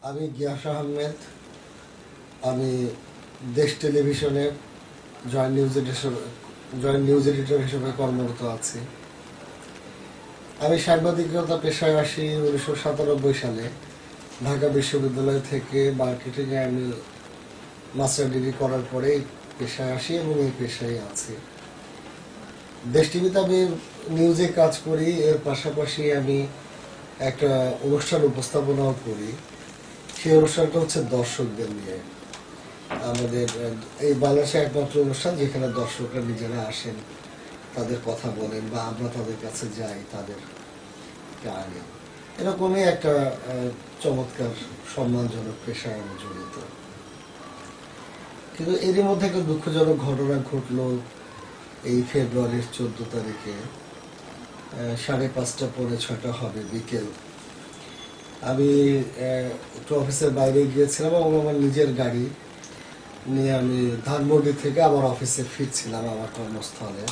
আমি গিয়াস আহমেদ। আমি দেশ টেলিভিশনের জয়েন্ট নিউজ এডিটর হিসেবে কর্মরত আছি। আমি সাংবাদিকতা পেশায় আসি 1997 সালে। ঢাকা বিশ্ববিদ্যালয় থেকে মার্কেটিংয়ে আমি মাস্টার ডিগ্রি করার পরে পেশায় আসি এবং এই পেশায় আছি। দেশ টিভিতে আমি নিউজে কাজ করি, এর পাশাপাশি আমি একটা অনুষ্ঠান উপস্থাপনাও করি। সেই অনুষ্ঠানটা হচ্ছে দর্শকদের নিয়ে। আমাদের এই বাংলাদেশে একমাত্র অনুষ্ঠান যেখানে দর্শকরা নিজেরা আসেন, তাদের কথা বলেন বা আমরা তাদের কাছে যাই, তাদের আনি। এরকমই একটা চমৎকার সম্মানজনক পেশায় আমি জড়িত। কিন্তু এরই মধ্যে একটা দুঃখজনক ঘটনা ঘটলো এই ফেব্রুয়ারির 14 তারিখে 5:30 পৌনে 6টা হবে বিকেল। আমি একটু অফিসের বাইরে গিয়েছিলাম এবং আমার নিজের গাড়ি নিয়ে আমি ধানমন্ডি থেকে আমার অফিসে ফিরছিলাম আমার কর্মস্থলে।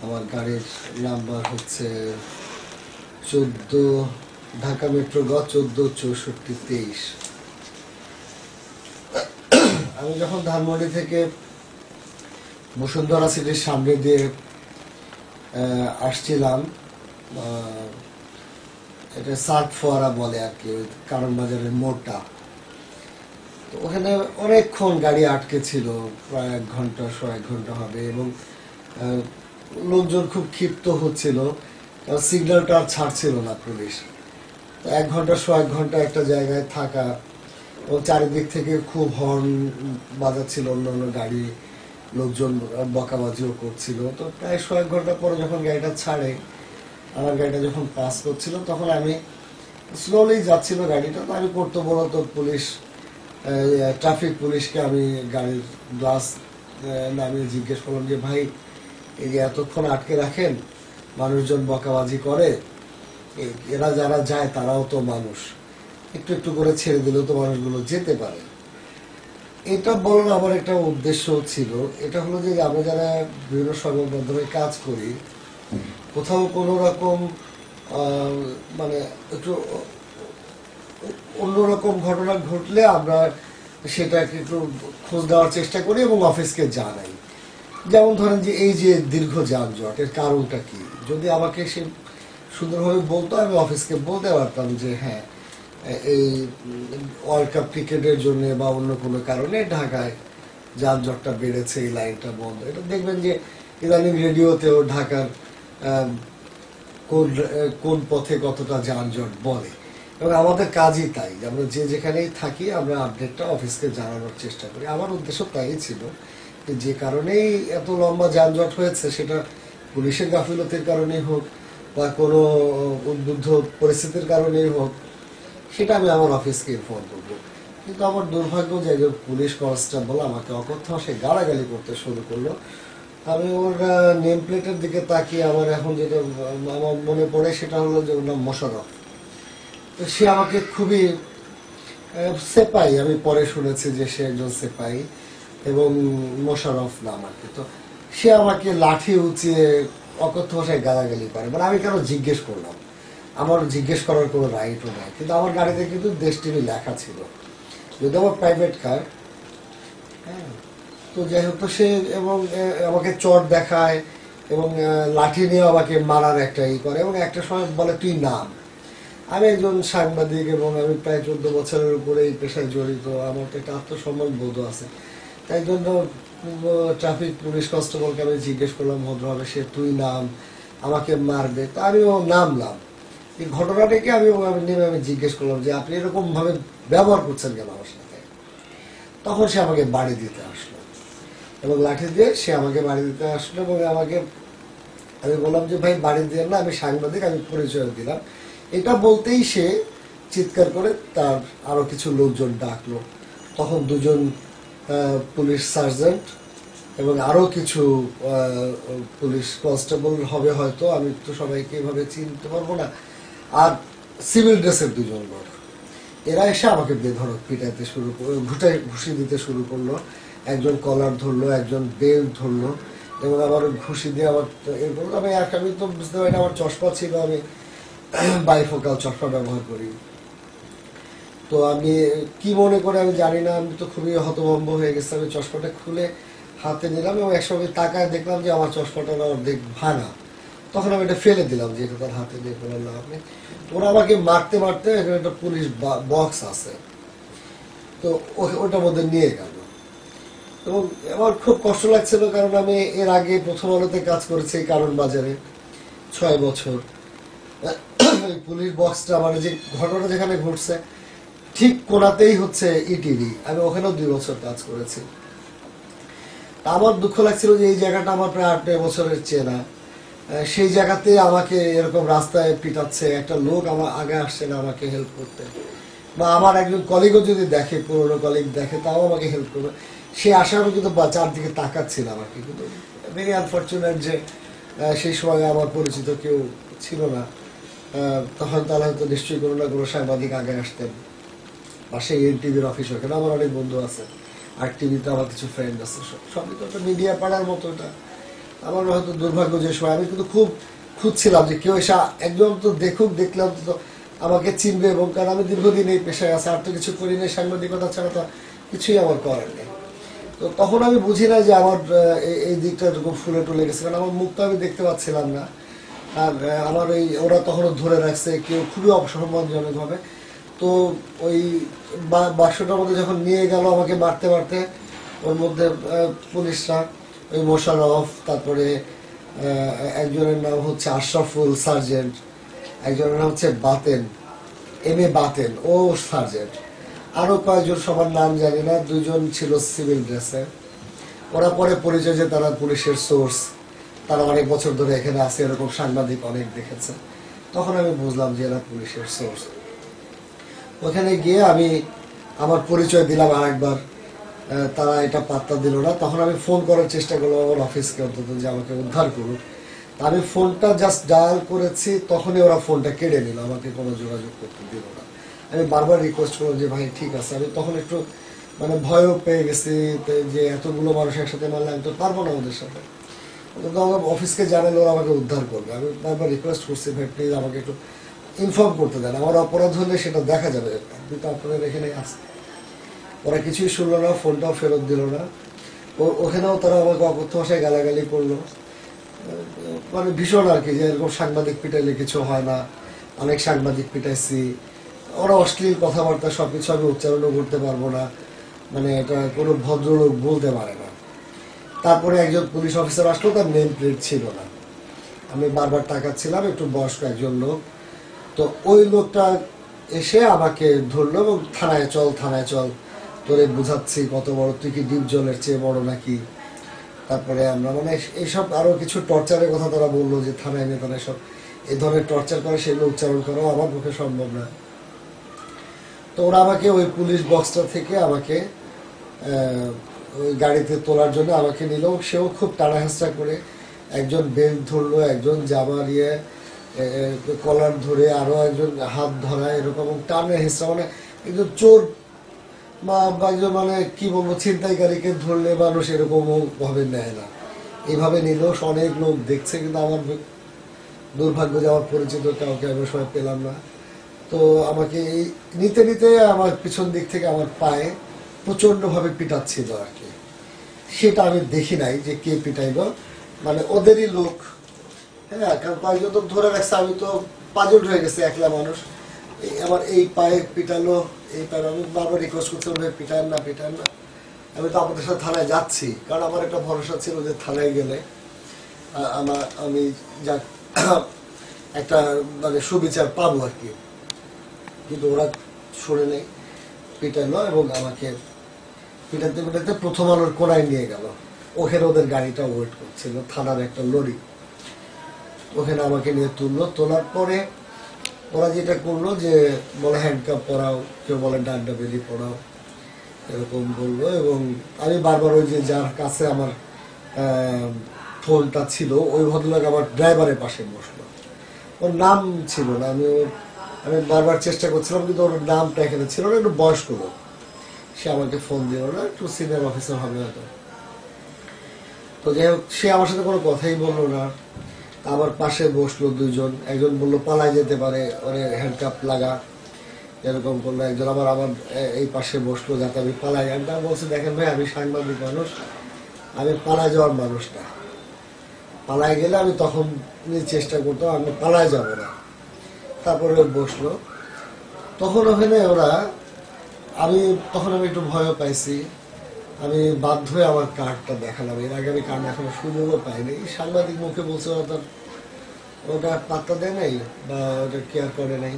আমার গাড়ির নাম্বার হচ্ছে 14 ঢাকা মেট্রো গ 146423। আমি যখন ধানমন্ডি থেকে বসুন্ধরা সিটির সামনে দিয়ে আসছিলাম, এটা সার্ক ফোয়ারা বলে আর কি, কারণ বাজারের মোড়টা। তো ওখানে অনেকক্ষণ গাড়ি আটকে ছিল, প্রায় 1 ঘন্টা 1 ঘন্টা হবে, এবং লোকজন খুব ক্ষিপ্ত হচ্ছিল, কারণ সিগন্যালটা আর ছাড়ছিল না পুলিশ। তো 1 ঘন্টা 1 ঘন্টা একটা জায়গায় থাকা এবং চারিদিক থেকে খুব হর্ন বাজাচ্ছিল অন্যান্য গাড়ি, লোকজন বকাবাজিও করছিল। তো প্রায় 1 ঘন্টা পরে যখন গাড়িটা ছাড়ে, আমার গাড়িটা যখন পাস করছিল, তখন আমি স্লোলি যাচ্ছিল গাড়িটা। তো আমি কর্তব্যরত পুলিশ, ট্রাফিক পুলিশকে আমি গাড়ির গ্লাস নামিয়ে জিজ্ঞেস করলাম যে, ভাই এই যে এতক্ষণ আটকে রাখেন, মানুষজন বকাবাজি করে, এরা যারা যায় তারাও তো মানুষ, একটু একটু করে ছেড়ে দিলেও তো মানুষগুলো যেতে পারে। এটা বলার আমার একটা উদ্দেশ্য ছিল, এটা হলো যে আমরা যারা বিভিন্ন সংবাদ মাধ্যমে কাজ করি, কোথাও কোনো রকম মানে একটু অন্যরকম ঘটনা ঘটলে আমরা সেটাকে একটু খোঁজ দেওয়ার চেষ্টা করি এবং অফিসকে জানাই। যেমন ধরেন যে এই যে দীর্ঘ যানজট, এর কারণটা কি, যদি আমাকে সে সুন্দরভাবে বলতো, আমি অফিসকে বলতে পারতাম যে হ্যাঁ, এই ওয়ার্ল্ড কাপ ক্রিকেটের জন্য বা অন্য কোনো কারণে ঢাকায় যানজটটা বেড়েছে, এই লাইনটা বন্ধ। এটা দেখবেন যে ইদানিং রেডিওতেও ঢাকার কোন পথে কতটা যানজট বলে, এবং আমাদের কাজই তাই, আমরা যে যেখানেই থাকি আমরা আপডেটটা অফিসকে জানানোর চেষ্টা করি। আমার উদ্দেশ্য তাই ছিল যে কারণেই এত লম্বা যানজট হয়েছে, সেটা পুলিশের গাফিলতির কারণেই হোক বা কোনো উদ্বুদ্ধ পরিস্থিতির কারণেই হোক, সেটা আমি আমার অফিসকে ইনফর্ম করবো। কিন্তু আমার দুর্ভাগ্য যে একজন পুলিশ কনস্টেবল আমাকে অকথ্য ভাষায় গালাগালি করতে শুরু করলো। আমি ওর নেম প্লেটের দিকে তাকিয়ে আমার এখন যেটা আমার মনে পড়ে সেটা হলো যে ওর নাম মোশাররফ। তো সে আমাকে খুবই সেপাই, আমি পরে শুনেছি যে সে একজন সেপাই এবং মোশাররফ নাম আর কি। তো সে আমাকে লাঠি উঁচিয়ে অকথ্য ভাষায় গালাগালি করে। মানে আমি কেন জিজ্ঞেস করলাম, আমার জিজ্ঞেস করার কোনো রাইটও নাই, কিন্তু আমার গাড়িতে কিন্তু দেশ টিভি লেখা ছিল, যদি আমার প্রাইভেট কার। হ্যাঁ, তো যাই হোক, তো সে এবং আমাকে চট দেখায় এবং লাঠি নিয়ে আমাকে মারার একটা ই করে, এবং একটা সময় বলে তুই নাম। আমি একজন সাংবাদিক এবং আমি প্রায় 14 বছরের উপরে এই পেশায় জড়িত, আমার তো একটা আত্মসম্মান বোধ আছে। তাই জন্য ট্রাফিক পুলিশ কনস্টেবলকে আমি জিজ্ঞেস করলাম ভদ্রভাবে, সে তুই নাম, আমাকে মারবে। তা আমিও নামলাম। এই ঘটনাটাকে আমি নেমে আমি জিজ্ঞেস করলাম যে আপনি এরকম ভাবে ব্যবহার করছেন কেন আমার সাথে। তখন সে আমাকে বাড়ি দিতে আসলো এবং লাঠি দিয়ে সে আমাকে বাড়ি দিতে আসলো, এবং আমি বললাম যে ভাই বাড়ি দিয়ে না, আমি সাংবাদিক, আমি পরিচয় দিলাম। এটা বলতেই সে চিৎকার করে তার আরো কিছু লোকজন ডাকলো। তখন 2জন পুলিশ সার্জেন্ট এবং আরো কিছু পুলিশ কনস্টেবল হবে হয়তো, আমি তো সবাইকে এভাবে চিনতে পারবো না, আর সিভিল ড্রেসের 2জন লোক, এরা এসে আমাকে বেধড়ক পিটাইতে শুরু করলো, ঘুষি দিতে শুরু করলো। একজন কলার ধরলো, একজন বেল্ট ধরলো এবং আবার ঘুষি দিয়ে আবার এরপর আমি তো বুঝতে পারি না, আমার চশমা ছিল, আমি বাইফোকাল চশমা ব্যবহার করি। তো আমি কি মনে করে আমি জানি না, আমি তো খুবই হতভম্ব হয়ে গেছি। আমি চশমাটা খুলে হাতে নিলাম এবং একসঙ্গে তাকায় দেখলাম যে আমার চশমাটা অর্ধেক ভাঙা। তখন আমি এটা ফেলে দিলাম যে এটা তার হাতে দিয়ে কোনো লাভ নেই। ওরা আমাকে মারতে মারতে এখানে একটা পুলিশ বক্স আছে, তো ওটার মধ্যে নিয়ে গেল। এবং আমার খুব কষ্ট লাগছিল, কারণ আমি এর আগে প্রথম আলোতে কাজ করেছি কারণ বাজারে 6 বছর। পুলিশ বক্সটা মানে যে ঘটনা যেখানে ঘটছে ঠিক কোনাতেই হচ্ছে ইটিভি, আমি ওখানেও 2 বছর কাজ করেছি। আমার দুঃখ লাগছিল যে এই জায়গাটা আমার প্রায় 8-9 বছরের চেনা, সেই জায়গাতে আমাকে এরকম রাস্তায় পিটাচ্ছে একটা লোক, আমার আগে আসছে না আমাকে হেল্প করতে, বা আমার একজন কলিগও যদি দেখে, পুরোনো কলিগ দেখে, তাও আমাকে হেল্প করবে, সে আশারও কিন্তু চারদিকে তাকাচ্ছিল আমাকে। কিন্তু ভেরি আনফর্চুনেট যে সেই সময় আমার পরিচিত কেউ ছিল না। তখন তাহলে হয়তো নিশ্চয়ই কোনো না কোনো সাংবাদিক আগে আসতেন, বা সেই এনটিভির অফিস, ওখানে আমার অনেক বন্ধু আছে, আর টিভিতে আমার কিছু ফ্রেন্ড আছে, সবই তো একটা মিডিয়া পাড়ার মতো। এটা আমার হয়তো দুর্ভাগ্য যে সময় আমি কিন্তু খুব খুঁজছিলাম যে কেউ এসে একদম তো দেখুক, দেখলাম তো আমাকে চিনবে, এবং কারণ আমি দীর্ঘদিন এই পেশায় আছে, আর তো কিছু করি নেই, সাংবাদিকতা ছাড়া তো কিছুই আমার করার নেই। তো তখন আমি বুঝি না যে আমার এই দিকটা এরকম ফুলে টুলে গেছে, কারণ আমার মুখটা আমি দেখতে পাচ্ছিলাম না। আর আমার ওই ওরা তখনও ধরে রাখছে কেউ খুবই অসম্মানজনক ভাবে। তো ওই বাক্সটার মধ্যে যখন নিয়ে গেল আমাকে মারতে মারতে, ওর মধ্যে পুলিশরা ওই মোশাররফ, তারপরে একজনের নাম হচ্ছে আশরাফুল সার্জেন্ট, একজনের নাম হচ্ছে Baten, M A Baten, O sergeant, আরো কয়েকজন, সবার নাম জানি না, 2 জন ছিল সিভিল ড্রেসে। ওরা পরে পরিচয় যে তারা পুলিশের সোর্স, তারা অনেক বছর ধরে এখানে আছে, এরকম সাংবাদিক অনেক দেখেছে। তখন আমি বুঝলাম যে এরা পুলিশের সোর্স। ওখানে গিয়ে আমি আমার পরিচয় দিলাম আরেকবার, তারা এটা পাত্তা দিল না। তখন আমি ফোন করার চেষ্টা করলাম আমার অফিসকে, অন্তত যে আমাকে উদ্ধার করুক। আমি ফোনটা জাস্ট ডায়াল করেছি, তখনই ওরা ফোনটা কেড়ে নিল, আমাকে কোনো যোগাযোগ করতে দিল না। আমি বারবার রিকোয়েস্ট করলাম যে ভাই ঠিক আছে, আমি তখন একটু মানে ভয়ও পেয়ে গেছি যে এতগুলো মানুষ একসাথে মারলে আমি তো পারবো না ওদের সাথে। কিন্তু আমার অফিসকে জানালে ওরা আমাকে উদ্ধার করবে। আমি বারবার রিকোয়েস্ট করছি, ভাই প্লিজ আমাকে একটু ইনফর্ম করতে দেন, আমার অপরাধ হলে সেটা দেখা যাবে, আপনি তো আপনাদের এখানে আসেন। ওরা কিছুই শুনলো না, ফোনটাও ফেরত দিল না। ওখানেও তারা আমাকে অকথ্য ভাষায় গালাগালি করলো, মানে ভীষণ আর কি, যে এরকম সাংবাদিক পিটাইলে কিছু হয় না, অনেক সাংবাদিক পিটাইছি। ওরা অশ্লীল কথাবার্তা, সবকিছু আমি উচ্চারণও করতে পারবো না, মানে এটা কোনো ভদ্রলোক বলতে পারে না। তারপরে একজন পুলিশ অফিসার আসলো, তার নেম প্লেট ছিল না। আমি বারবার তাকাচ্ছিলাম, একটু বয়স্ক একজন লোক। তো ওই লোকটা এসে আমাকে ধরলো এবং থানায় চল, থানায় চল, তোরে বুঝাচ্ছি কত বড়, তুই কি ডিপ জলের চেয়ে বড় নাকি। তারপরে আমরা মানে এইসব আরো কিছু টর্চারের কথা তারা বললো, যে থানায় নিয়ে তারা সব এই ধরনের টর্চার করে, সেগুলো উচ্চারণ করাও আমার পক্ষে সম্ভব না। তো ওরা আমাকে ওই পুলিশ বক্সটা থেকে আমাকে ওই গাড়িতে তোলার জন্য আমাকে নিল। সেও খুব টানা হেঁচড়া করে, একজন বেল্ট ধরলো, একজন জামা দিয়ে কলার ধরে, আরো একজন হাত ধরা, এরকম টানে হেঁচড়া, মানে একজন চোর বা একজন মানে কি বলবো ছিনতাইকারীকে ধরলে মানুষ এরকম ভাবে নেয় না, এইভাবে নিল। অনেক লোক দেখছে, কিন্তু আমার দুর্ভাগ্য যে আমার পরিচিত কাউকে আমি সময় পেলাম না। তো আমাকে নিতে নিতে আমার পিছন দিক থেকে আমার পায়ে প্রচন্ড ভাবে পিটাচ্ছিল আর কি। সেটা আমি দেখি নাই যে কে পিটাইলো, মানে ওদেরই লোক। হ্যাঁ, কারণ কয়েকজন তো ধরে রাখছে, আমি তো পাজল হয়ে গেছে, একলা মানুষ। আমার এই পায়ে পিটালো, এই পায়ে আমি বারবার রিকোয়েস্ট করতে হবে, পিটান না, পিটান না। আমি তো আপনাদের সাথে থানায় যাচ্ছি, কারণ আমার একটা ভরসা ছিল যে থানায় গেলে আমি যা একটা মানে সুবিচার পাবো আর কি। কিন্তু ওরা শুনে নেই, পিটালো এবং আমাকে পিটাতে পিটাতে প্রথম আলোর কোনায় নিয়ে গেল। ওখানে ওদের গাড়িটা ওয়েট করছিল, থানার একটা লরি। ওখানে আমাকে নিয়ে তুললো। তোলার পরে ওরা যেটা করলো যে বলে হ্যান্ডকাপ পরাও, কেউ বলে ডান্ডা বেলি পরাও, এরকম বললো। এবং আমি বারবার ওই যে যার কাছে আমার ফোনটা ছিল, ওই ভদ্রলোক আমার ড্রাইভারের পাশে বসলো। ওর নাম ছিল না, আমি বারবার চেষ্টা করছিলাম, কিন্তু ওর নামটা এখানে ছিল না, একটু বয়স্ক লোক। সে আমাকে ফোন দিল না, একটু সিনিয়র অফিসার হবে হয়তো। তো যাই হোক, সে আমার সাথে কোনো কথাই বললো না। আমার পাশে বসলো 2 জন, একজন বললো পালায় যেতে পারে, ওরে হ্যান্ডকাপ লাগা। এরকম করলো একজন আবার আমার এই পাশে বসলো যাতে আমি পালাই। আমি তার বলছি, দেখেন ভাই, আমি সাংবাদিক মানুষ, আমি পালায় যাওয়ার মানুষ না। পালায় গেলে আমি তখন চেষ্টা করতাম, আমি পালায় যাব না। তারপরে বসলো, তখন ওখানে ওরা তখন আমি একটু ভয়ও পাইছি। আমি বাধ্য হয়ে আমার কার্ডটা দেখালাম। এর আগে আমি কার্ড দেখানোর সুযোগও পাইনি। সাংবাদিক মুখে বলছে ওটা পাত্তা দেয় নাই বা ওটা কেয়ার করে নাই।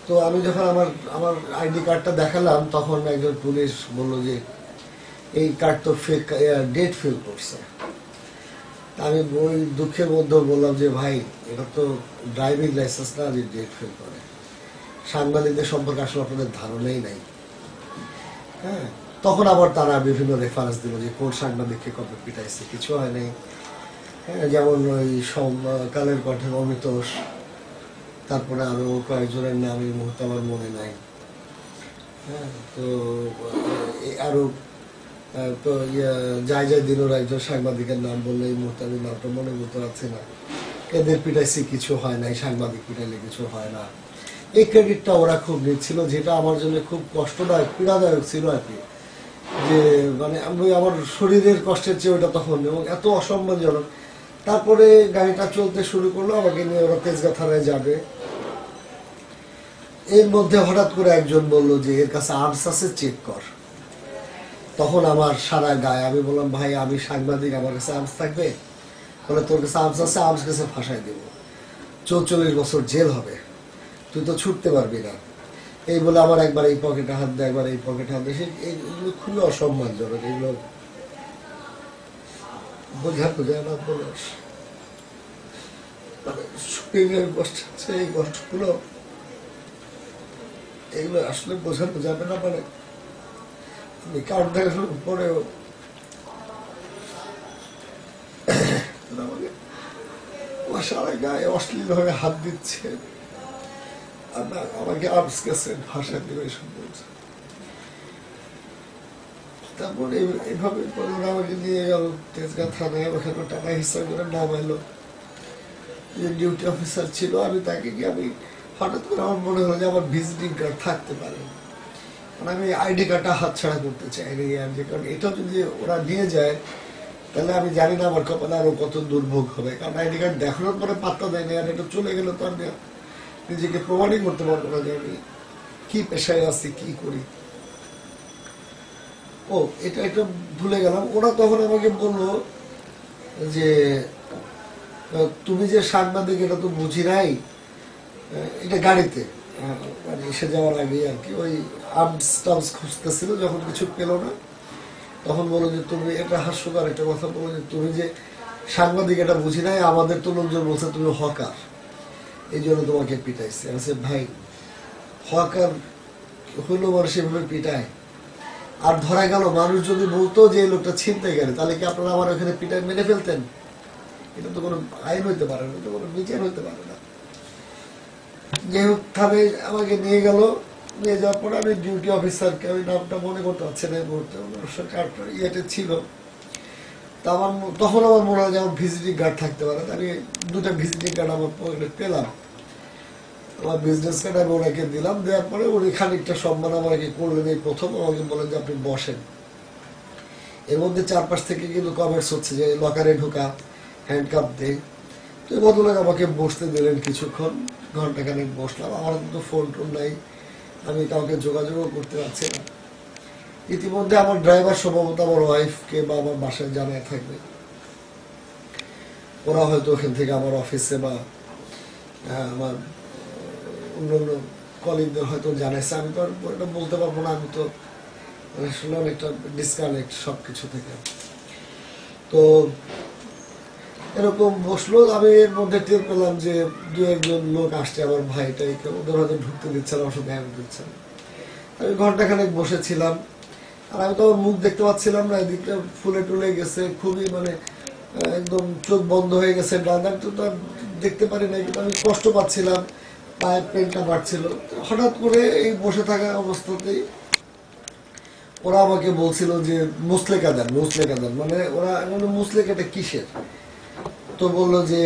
তো আমি যখন আমার আইডি কার্ডটা দেখালাম, তখন একজন পুলিশ বলল যে এই কার্ড তো ফেক, ডেট ফেল করছে। আমি ওই দুঃখের মধ্যে বললাম যে ভাই, এটা তো ড্রাইভিং লাইসেন্স না যে ডেট ফেল করে। সাংবাদিকদের সম্পর্কে আসলে আপনাদের ধারণাই নাই। হ্যাঁ, তখন আবার তারা বিভিন্ন রেফারেন্স দিল যে কোন সাংবাদিককে কবে পিটাইছে, কিছু হয় নাই। হ্যাঁ, যেমন ওই কালের কণ্ঠের অমিতোষ, তারপরে আরো কয়েকজনের নাম এই মুহূর্তে আমার মনে নাই। হ্যাঁ, তো আরো তো যাই দিনের একজন সাংবাদিকের নাম বললে এই মুহূর্তে আমি নামটা মনে করতে পারছি না। এদের পিটাইছি, কিছু হয় নাই, সাংবাদিক পিটাইলে কিছু হয় না। এই ক্রেডিটটা ওরা খুব নিচ্ছিল, যেটা আমার জন্য খুব কষ্টদায়ক, পীড়াদায়ক ছিল আর কি। যে মানে আমি আমার শরীরের কষ্টের চেয়ে ওটা তখন, এবং এত অসম্মানজনক। তারপরে গাড়িটা চলতে শুরু করলো, আমাকে নিয়ে ওরা তেজগাঁ থানায় যাবে। এর মধ্যে হঠাৎ করে একজন বলল যে এর কাছে আর্মস আছে, চেক কর। তখন আমার সারা গায়ে, আমি বললাম ভাই, আমি সাংবাদিক, আমার কাছে আর্মস থাকবে? বলে তোর কাছে আর্মস আছে, আর্মস কাছে ফাঁসাই দেবো, 44 বছর জেল হবে, তুই তো ছুটতে পারবি না। এই বলে আমার একবার এই পকেটে হাত দেয়, একবার এই পকেটে হাত দেয়। এগুলো খুবই অসম্মানজনক। এগুলো বোঝানো যায় না। বলস শুটিং এর কষ্ট আছে, এই কষ্টগুলো এগুলো আসলে বোঝানো যাবে না। মানে আমি কার্ড দেখানোর পরেও আমাকে আমার সারা গায়ে অশ্লীল ভাবে হাত দিচ্ছে, আমাকে আর্মস কাছে ভাষা দিয়ে এসব বলছে। তারপরে এইভাবে আমাকে নিয়ে গেল তেজগাঁ থানায়। ওখানে টাকা হিসাব করে নামাইলো। যে ডিউটি অফিসার ছিল, আমি তাকে কি আমি হঠাৎ করে আমার মনে হলো যে আমার ভিজিটিং কার্ড থাকতে পারে, মানে আমি আইডি কার্ডটা হাতছাড়া করতে চাইনি। আইডি কার্ড এটা যদি ওরা নিয়ে যায়, তাহলে আমি জানি না আমার কপালে আরো কত দুর্ভোগ হবে। কারণ আইডি কার্ড দেখানোর পরে পাত্তা দেয়নি, আর এটা চলে গেলে তো আমি নিজেকে প্রমাণই করতে পারবো না যে আমি কি পেশায় আছি, কি করি। ও, এটা ভুলে গেলাম। ওরা তখন আমাকে বললো যে তুমি যে সাংবাদিক, এটা তো বুঝি নাই। এটা গাড়িতে মানে এসে যাওয়ার আগে আর কি, ওই আর্মস টার্মস খুঁজতেছিল, যখন কিছু পেলো না তখন বলো যে তুমি, এটা হাস্যকর একটা কথা বলো যে তুমি যে সাংবাদিক এটা বুঝি নাই, আমাদের তো লোকজন বলছে তুমি হকার, এই জন্য তোমাকে পিটাইছে। আছে ভাই, হকার হইলো মানুষ এভাবে পিটায়? আর ধরা গেল মানুষ যদি বলতো যে এই লোকটা ছিনতাই গেলে, তাহলে কি আপনারা আমার ওখানে পিটায় মেরে ফেলতেন? এটা তো কোনো আইন হইতে পারে না, এটা কোনো বিচার হইতে পারে না। যাই হোক, থানায় আমাকে নিয়ে গেল। নিয়ে যাওয়ার পরে আমি ডিউটি অফিসারকে, ওই নামটা মনে করতে পারছি না এই মুহূর্তে, কার্ডটা ইয়েতে ছিল। তা তখন আমার মনে হয় যে আমার ভিজিটিং কার্ড থাকতে পারে। আমি 2টা ভিজিটিং কার্ড আমার পকেটে পেলাম। আমার বিজনেস কার্ড আমি ওনাকে দিলাম। দেওয়ার পরে উনি খানিকটা সম্মান আমাকে করলেন। এই প্রথম আমাকে বলেন যে আপনি বসেন। এর মধ্যে চারপাশ থেকে কিন্তু কমেন্টস হচ্ছে যে লকারে ঢোকা, হ্যান্ডকাপ দেয়। তো এই ভদ্রলোক আমাকে বসতে দিলেন কিছুক্ষণ, ঘন্টাখানেক বসলাম। আমার কিন্তু ফোন টোন নাই, আমি কাউকে যোগাযোগও করতে পারছি না। ইতিমধ্যে আমার ড্রাইভার সম্ভবত আমার ওয়াইফকে বা আমার বাসায় জানায় থাকবে, ওরা হয়তো ওখান থেকে আমার অফিসে বা আমার অন্যান্য কলিগদের হয়তো জানাইছে। আমি তো এটা বলতে পারবো না, আমি তো আসলে অনেকটা ডিসকানেক্ট সবকিছু থেকে। তো এরকম বসলো। আমি এর মধ্যে টের পেলাম যে 2-1 লোক আসছে, আমার ভাইটাইকে, ওদের হয়তো ঢুকতে দিচ্ছে না, ওষুধ হ্যাঁ দিচ্ছে না। আমি ঘন্টাখানেক বসেছিলাম, আর আমি তো মুখ দেখতে পাচ্ছিলাম না। এদিকটা ফুলে টুলে গেছে, খুবই মানে একদম চোখ বন্ধ হয়ে গেছে। ডাক্তার তো দেখতে পারি না, কিন্তু আমি কষ্ট পাচ্ছিলাম, পায়ের পেনটা বাড়ছিল। হঠাৎ করে এই বসে থাকা অবস্থাতেই ওরা আমাকে বলছিল যে মুসলেকা দেন, মুসলেকা দেন। মানে ওরা মুসলেকাটা কিসের? তো বললো যে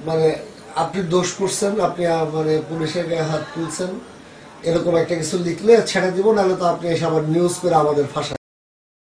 মানে আপনি দোষ করছেন, আপনি মানে পুলিশের গায়ে হাত তুলছেন, এরকম একটা কিছু লিখলে ছেড়ে দিব, নাহলে তো আপনি এসে আবার নিউজ করে আমাদের ফাঁসা